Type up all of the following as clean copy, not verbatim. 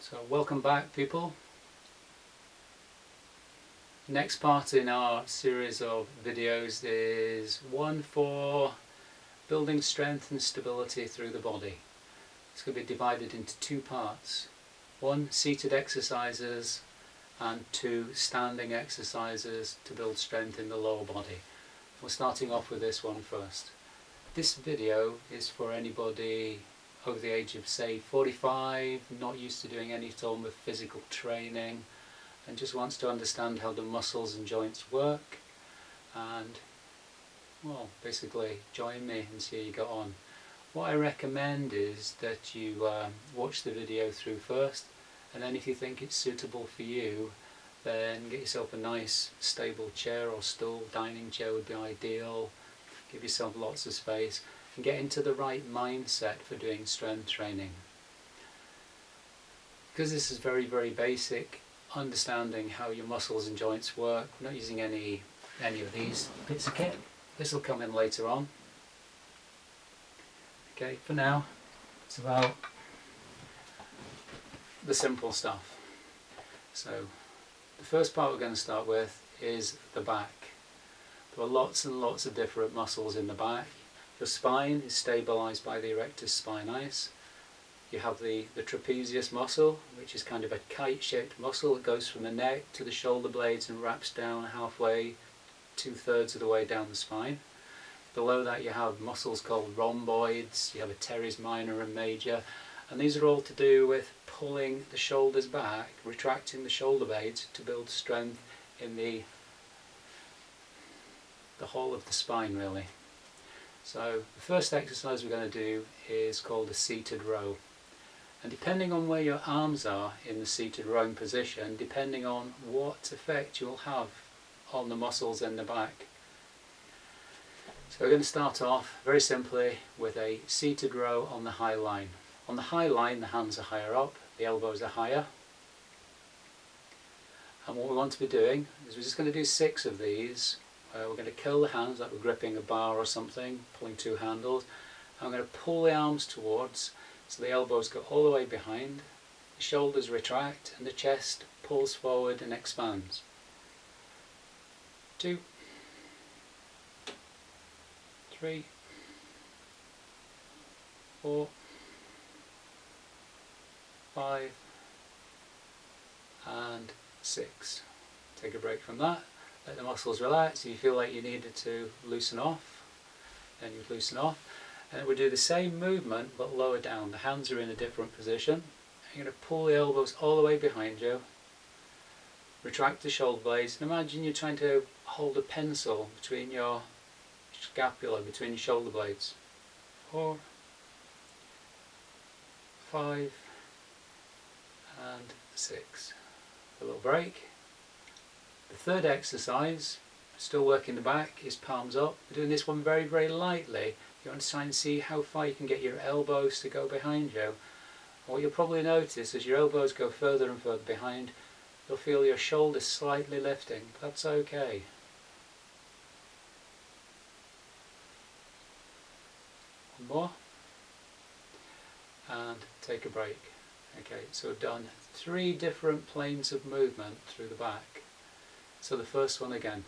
So welcome back, people. Next part in our series of videos is one for building strength and stability through the body. It's going to be divided into two parts. One, seated exercises, and two, standing exercises to build strength in the lower body. We're starting off with this one first. This video is for anybody over the age of, say, 45, not used to doing any form of physical training, and just wants to understand how the muscles and joints work, and, well, basically join me and see how you get on. What I recommend is that you watch the video through first, and then if you think it's suitable for you, then get yourself a nice stable chair or stool. Dining chair would be ideal. Give yourself lots of space and get into the right mindset for doing strength training. Because this is very, very basic, understanding how your muscles and joints work. We're not using any of these bits of kit. This will come in later on. Okay, for now, it's about the simple stuff. So, the first part we're going to start with is the back. There are lots and lots of different muscles in the back. Your spine is stabilised by the erectus spinalis. You have the trapezius muscle, which is kind of a kite-shaped muscle that goes from the neck to the shoulder blades and wraps down halfway, 2/3 of the way down the spine. Below that you have muscles called rhomboids. You have a teres minor and major, and these are all to do with pulling the shoulders back, retracting the shoulder blades to build strength in the whole of the spine, really. So the first exercise we're going to do is called a seated row, and depending on where your arms are in the seated rowing position, depending on what effect you'll have on the muscles in the back. So we're going to start off very simply with a seated row on the high line. On the high line, the hands are higher up, the elbows are higher, and what we want to be doing is we're just going to do 6 of these. We're going to curl the hands like we're gripping a bar or something, pulling 2 handles. I'm going to pull the arms towards so the elbows go all the way behind, the shoulders retract, and the chest pulls forward and expands. 2, 3, 4, 5, and 6. Take a break from that. Let the muscles relax. If you feel like you needed to loosen off, then you loosen off. And we'll do the same movement but lower down. The hands are in a different position. You're going to pull the elbows all the way behind you. Retract the shoulder blades. And imagine you're trying to hold a pencil between your scapula, between your shoulder blades. 4, 5, and 6. A little break. The third exercise, still working the back, is palms up. We're doing this one very, very lightly. You want to try and see how far you can get your elbows to go behind you. And what you'll probably notice as your elbows go further and further behind, you'll feel your shoulders slightly lifting. That's okay. One more. And take a break. Okay, so we've done 3 different planes of movement through the back. So the first one again,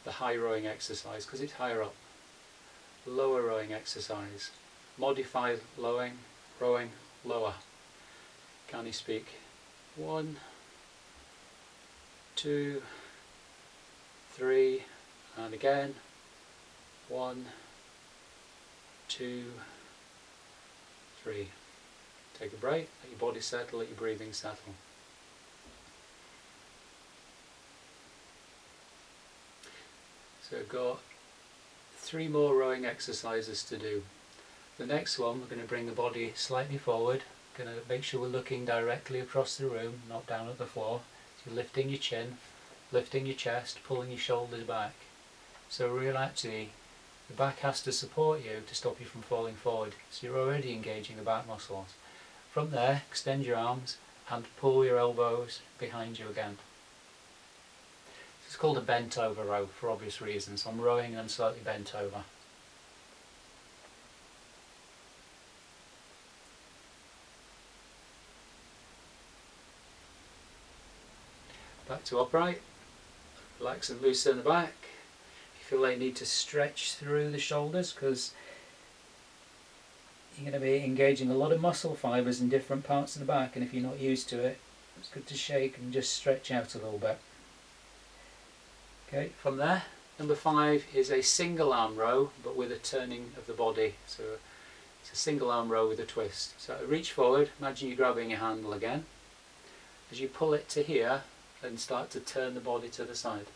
the high rowing exercise, because it's higher up. Lower rowing exercise, modified rowing, lower. Can you speak? 1, 2, 3, and again. 1, 2, 3. Take a break, let your body settle, let your breathing settle. So we've got 3 more rowing exercises to do. The next one, we're going to bring the body slightly forward. Going to make sure we're looking directly across the room, not down at the floor. So you're lifting your chin, lifting your chest, pulling your shoulders back. So really actually, the back has to support you to stop you from falling forward. So you're already engaging the back muscles. From there, extend your arms and pull your elbows behind you again. It's called a bent over row for obvious reasons. I'm rowing and I'm slightly bent over. Back to upright. Relax and loosen the back. If you feel like you need to stretch through the shoulders, because you're going to be engaging a lot of muscle fibres in different parts of the back, and if you're not used to it, it's good to shake and just stretch out a little bit. Okay, from there, number 5 is a single arm row, but with a turning of the body. So it's a single arm row with a twist. So reach forward, imagine you're grabbing your handle again. As you pull it to here, then start to turn the body to the side.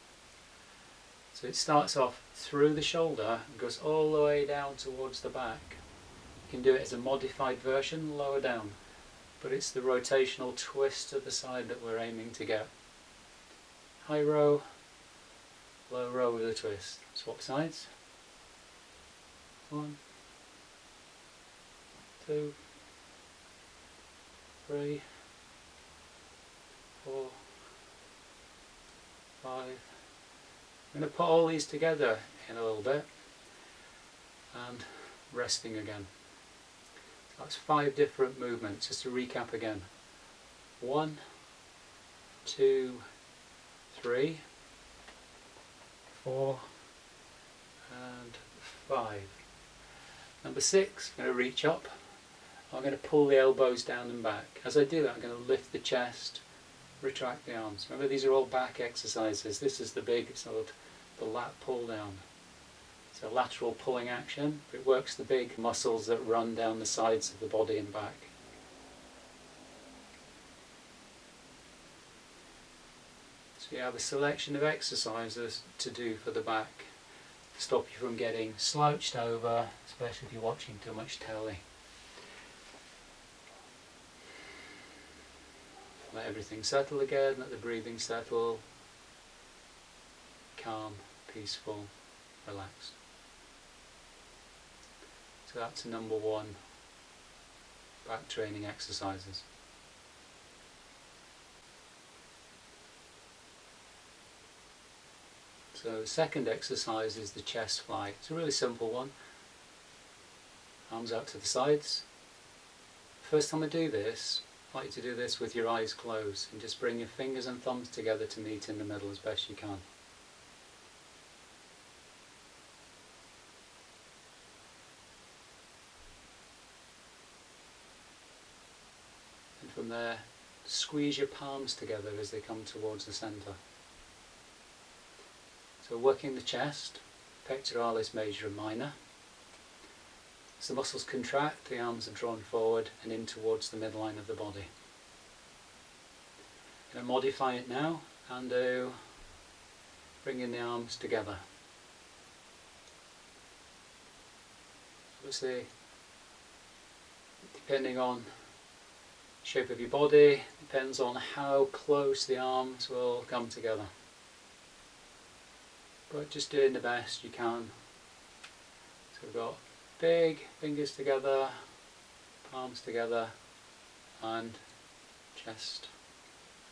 So it starts off through the shoulder and goes all the way down towards the back. You can do it as a modified version, lower down, but it's the rotational twist to the side that we're aiming to get. High row, low row with a twist. Swap sides. 1, 2, 3, 4, 5. I'm going to put all these together in a little bit and resting again. That's 5 different movements. Just to recap again. 1, 2, 3, 4 and 5. Number 6, I'm going to reach up. I'm going to pull the elbows down and back. As I do that, I'm going to lift the chest, retract the arms. Remember, these are all back exercises. This is the big, it's called the lat pull down. It's a lateral pulling action. It works the big muscles that run down the sides of the body and back. So you have a selection of exercises to do for the back. Stop you from getting slouched over, especially if you're watching too much telly. Let everything settle again, let the breathing settle. Calm, peaceful, relaxed. So that's number 1, back training exercises. So the second exercise is the chest fly. It's a really simple one. Arms out to the sides. First time I do this, I'd like you to do this with your eyes closed and just bring your fingers and thumbs together to meet in the middle as best you can. And from there, squeeze your palms together as they come towards the centre. So working the chest, pectoralis major and minor. As the muscles contract, the arms are drawn forward and in towards the midline of the body. I'm going to modify it now and bringing the arms together. Obviously, depending on the shape of your body, depends on how close the arms will come together. But just doing the best you can. So we've got big fingers together, palms together, and chest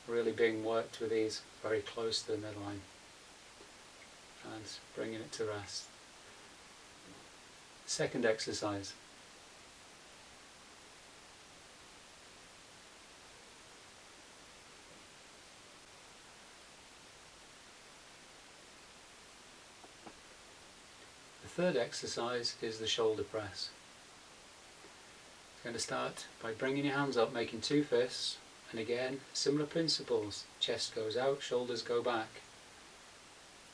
really being worked with these very close to the midline. And bringing it to rest. Second exercise. The third exercise is the shoulder press. It's going to start by bringing your hands up, making 2 fists, and again, similar principles. Chest goes out, shoulders go back.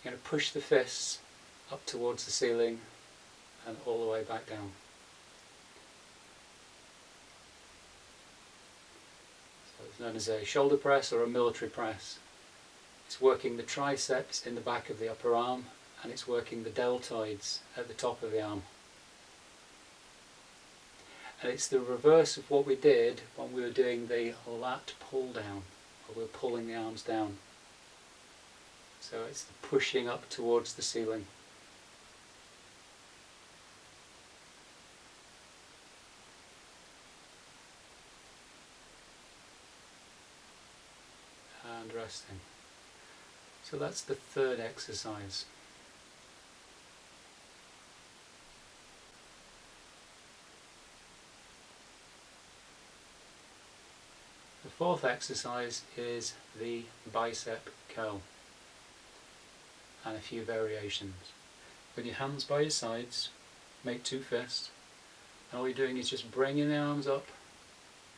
You're going to push the fists up towards the ceiling and all the way back down. So it's known as a shoulder press or a military press. It's working the triceps in the back of the upper arm, and it's working the deltoids at the top of the arm. And it's the reverse of what we did when we were doing the lat pull down, where we were pulling the arms down. So it's the pushing up towards the ceiling. And resting. So that's the third exercise. The fourth exercise is the bicep curl and a few variations. With your hands by your sides, make two fists, and all you're doing is just bringing the arms up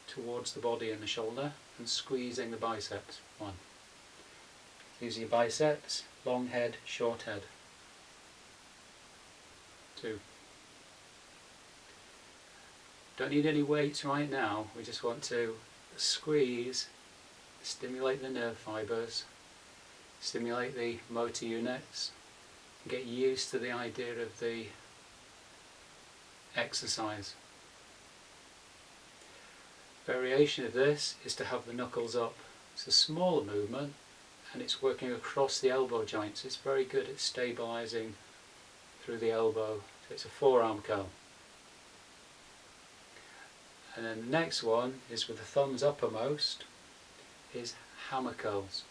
towards the body and the shoulder and squeezing the biceps. 1. These are your biceps, long head, short head. 2. Don't need any weights right now, we just want to squeeze, stimulate the nerve fibres, stimulate the motor units, and get used to the idea of the exercise. Variation of this is to have the knuckles up. It's a smaller movement and it's working across the elbow joints. It's very good at stabilising through the elbow. So it's a forearm curl. And then the next one is with the thumbs uppermost, is hammer curls.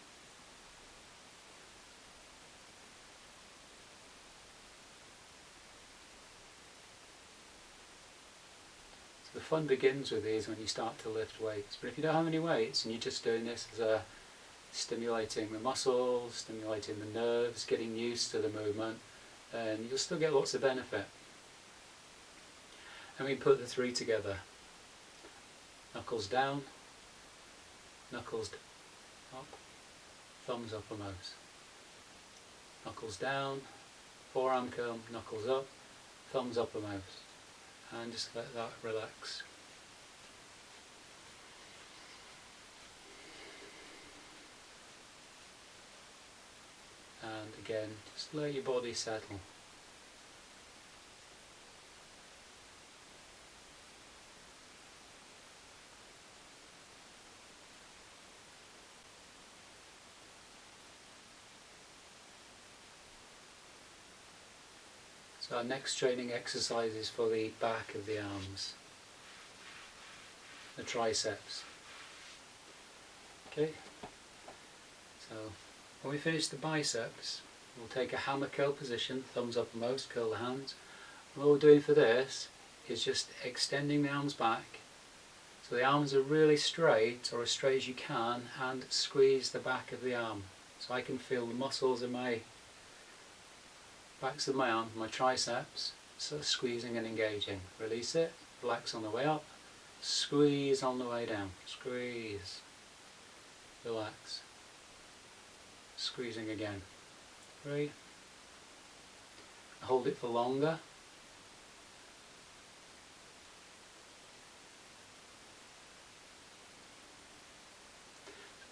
So the fun begins with these when you start to lift weights. But if you don't have any weights and you're just doing this as a stimulating the muscles, stimulating the nerves, getting used to the movement, and you'll still get lots of benefit. And we put the 3 together. Knuckles down, knuckles up, thumbs uppermost. Knuckles down, forearm curl, knuckles up, thumbs uppermost. And just let that relax. And again, just let your body settle. So our next training exercise is for the back of the arms, the triceps. Okay, so when we finish the biceps, we'll take a hammer curl position, thumbs uppermost, curl the hands. And all we're doing for this is just extending the arms back so the arms are really straight, or as straight as you can, and squeeze the back of the arm. So I can feel the muscles in my backs of my arm, my triceps, so squeezing and engaging. Release it, relax on the way up, squeeze on the way down, squeeze, relax, squeezing again. 3, hold it for longer.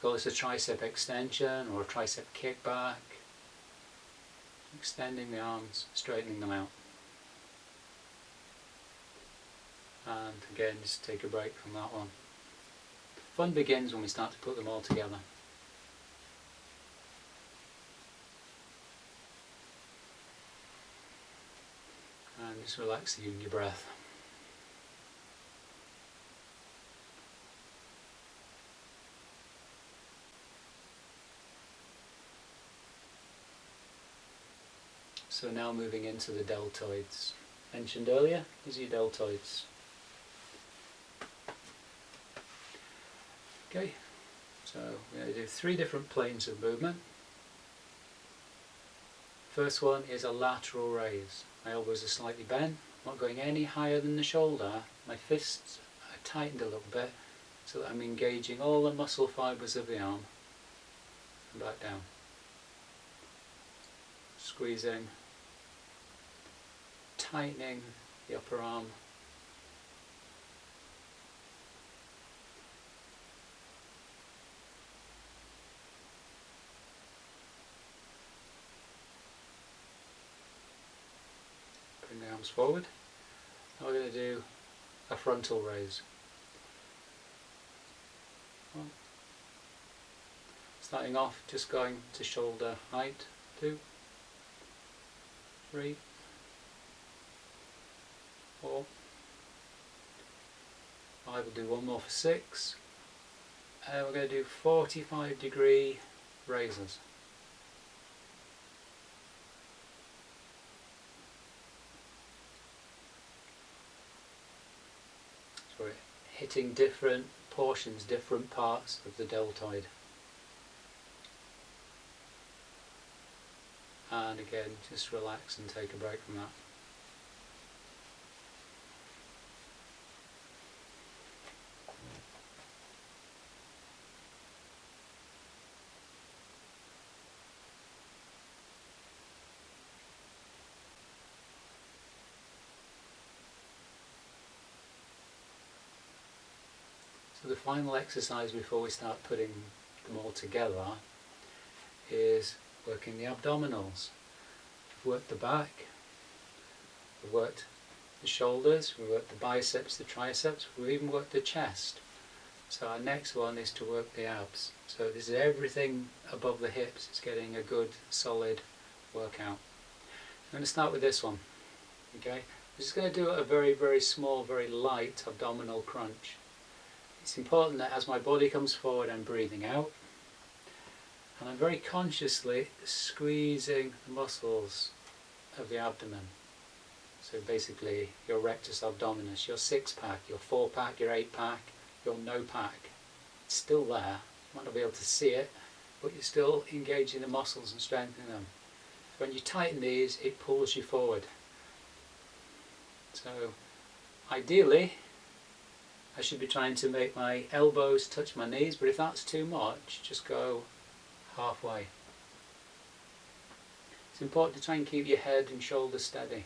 Call this a tricep extension or a tricep kickback. Extending the arms, straightening them out. And again, just take a break from that one. Fun begins when we start to put them all together. And just relax in your breath. So now moving into the deltoids. Mentioned earlier, these are your deltoids. Okay, so we're going to do 3 different planes of movement. First one is a lateral raise. My elbows are slightly bent, I'm not going any higher than the shoulder. My fists are tightened a little bit so that I'm engaging all the muscle fibres of the arm and back down. Squeezing, tightening the upper arm, bring the arms forward. Now we're going to do a frontal raise. 1. Starting off, just going to shoulder height. 2, 3, 4, 5, we'll do one more for 6. We're going to do 45-degree raises. So we're hitting different portions, different parts of the deltoid. And again, just relax and take a break from that. So the final exercise before we start putting them all together is working the abdominals. We've worked the back, we've worked the shoulders, we've worked the biceps, the triceps, we've even worked the chest. So our next one is to work the abs. So this is everything above the hips. It's getting a good solid workout. I'm going to start with this one. Okay, I'm just going to do a very, very small, very light abdominal crunch. It's important that as my body comes forward, I'm breathing out, and I'm very consciously squeezing the muscles of the abdomen. So basically your rectus abdominis, your 6-pack, your 4-pack, your 8-pack, your no-pack. It's still there. You might not be able to see it, but you're still engaging the muscles and strengthening them. When you tighten these, it pulls you forward. So ideally, I should be trying to make my elbows touch my knees, but if that's too much, just go halfway. It's important to try and keep your head and shoulders steady.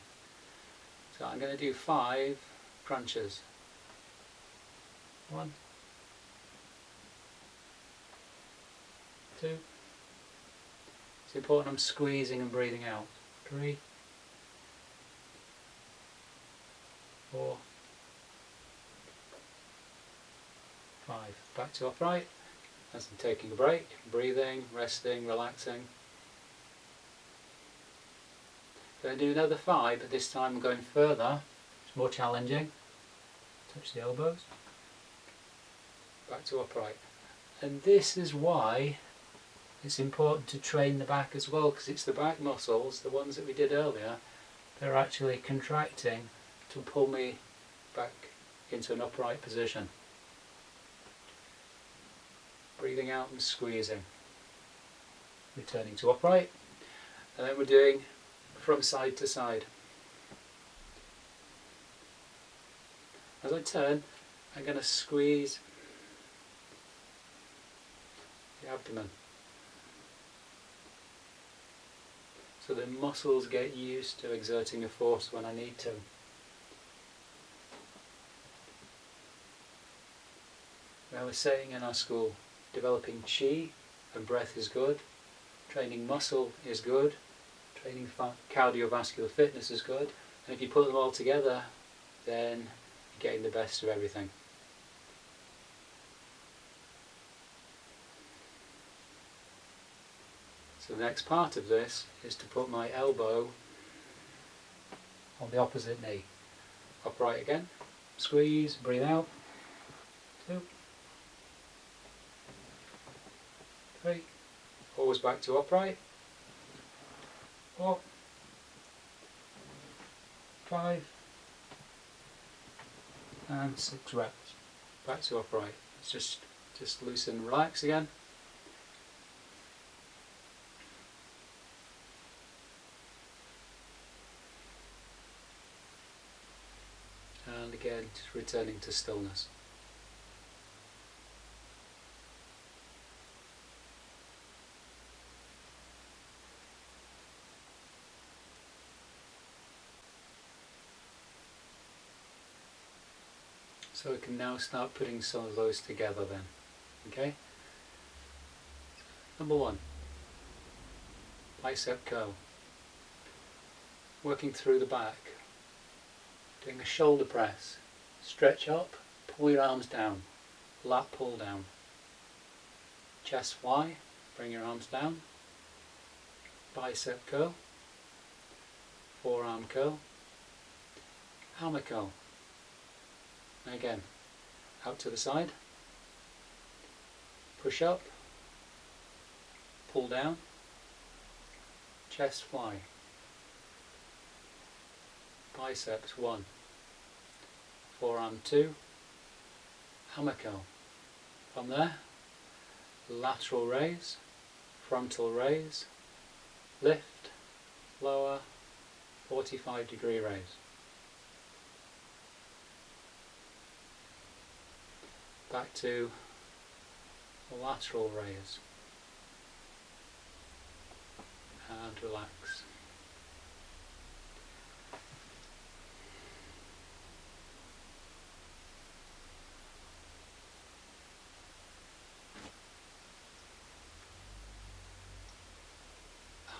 So I'm going to do 5 crunches. 1, 2. It's important I'm squeezing and breathing out. 3, 4, 5. Back to upright. As I'm taking a break, breathing, resting, relaxing. Going to do another 5, but this time I'm going further. It's more challenging. Touch the elbows. Back to upright. And this is why it's important to train the back as well, because it's the back muscles, the ones that we did earlier, they're actually contracting to pull me back into an upright position. Breathing out and squeezing. Returning to upright. And then we're doing from side to side. As I turn, I'm going to squeeze the abdomen. So the muscles get used to exerting a force when I need to. I was saying in our school, developing chi and breath is good, training muscle is good, training cardiovascular fitness is good, and if you put them all together, then you're getting the best of everything. So the next part of this is to put my elbow on the opposite knee. Upright again, squeeze, breathe out. 2, 3, always back to upright. 4, 5, and 6 reps. Back to upright. It's just loosen and relax again. And again, just returning to stillness. So we can now start putting some of those together then. Okay? Number 1, bicep curl. Working through the back. Doing a shoulder press. Stretch up, pull your arms down. Lat pull down. Chest fly, bring your arms down. Bicep curl. Forearm curl. Hammer curl. And again, out to the side. Push up. Pull down. Chest fly. Biceps 1, forearm 2, hammer curl. From there, lateral raise, frontal raise, lift, lower, 45-degree raise. Back to lateral raise and relax.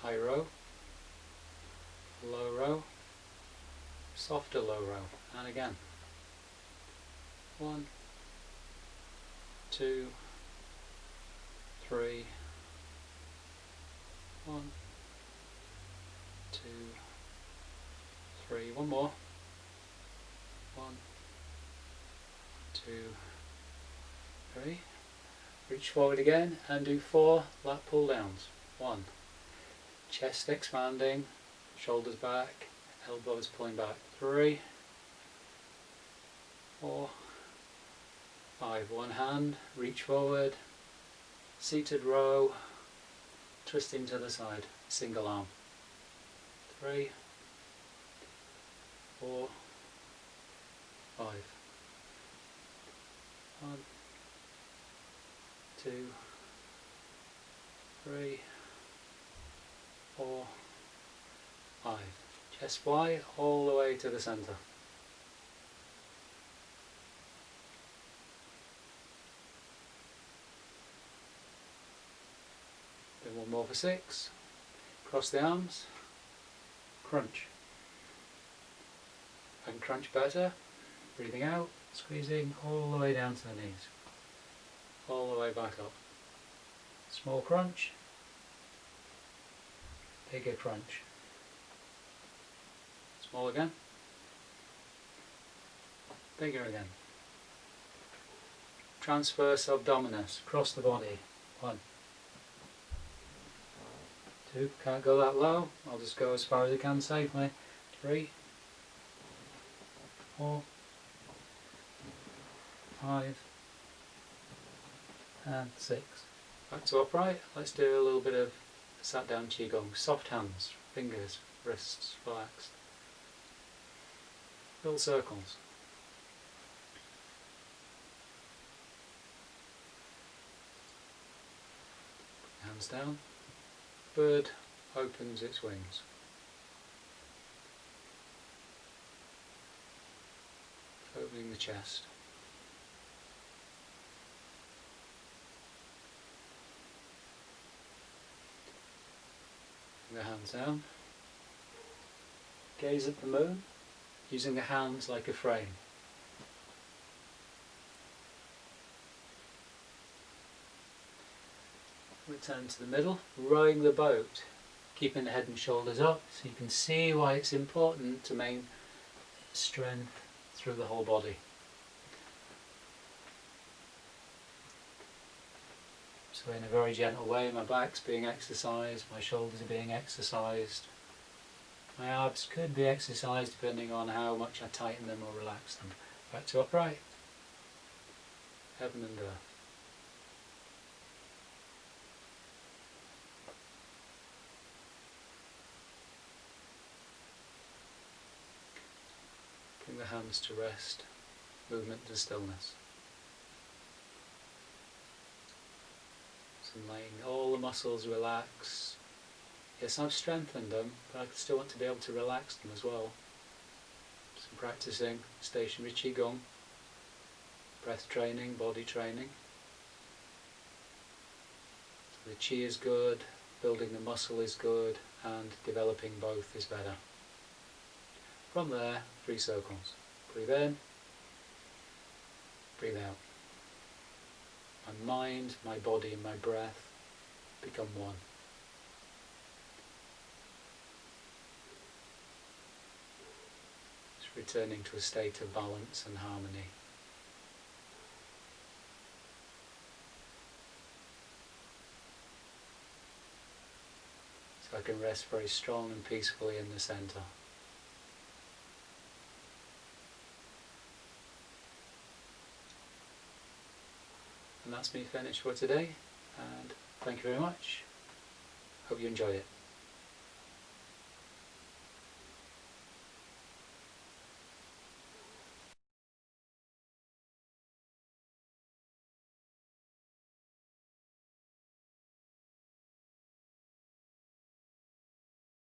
High row, low row, softer low row, and again. 1, 2, 3, 1, 2, 3, one more, 1, 2, 3, reach forward again and do 4 lat pull downs. 1, chest expanding, shoulders back, elbows pulling back. 3, 4, 5, one hand, reach forward, seated row, twisting to the side, single arm. 3, 4, 5. 1, 2, 3, 4, 5. Chest wide all the way to the centre. Then one more for 6. Cross the arms, crunch. And crunch better, breathing out, squeezing all the way down to the knees. All the way back up. Small crunch, bigger crunch. Small again, bigger again. Transverse abdominis, across the body. 1, 2, can't go that low, I'll just go as far as I can safely. 3, 4, 5, and 6. Back to upright. Let's do a little bit of sat down qigong. Soft hands, fingers, wrists relaxed. Little circles. Hands down. Bird opens its wings. Opening the chest. Bring the hands down. Gaze at the moon, using the hands like a frame. Return to the middle, rowing the boat, keeping the head and shoulders up so you can see why it's important to maintain strength through the whole body. So in a very gentle way, my back's being exercised, my shoulders are being exercised, my abs could be exercised depending on how much I tighten them or relax them. Back to upright, heaven and earth. Bring the hands to rest, movement to stillness. So I'm letting all the muscles relax. Yes, I've strengthened them, but I still want to be able to relax them as well. So I'm practicing stationary qigong, breath training, body training. So the qi is good, building the muscle is good, and developing both is better. From there, 3 circles. Breathe in, breathe out. My mind, my body and my breath become one. Just returning to a state of balance and harmony. So I can rest very strong and peacefully in the centre. And that's me finished for today, and thank you very much. Hope you enjoyed it.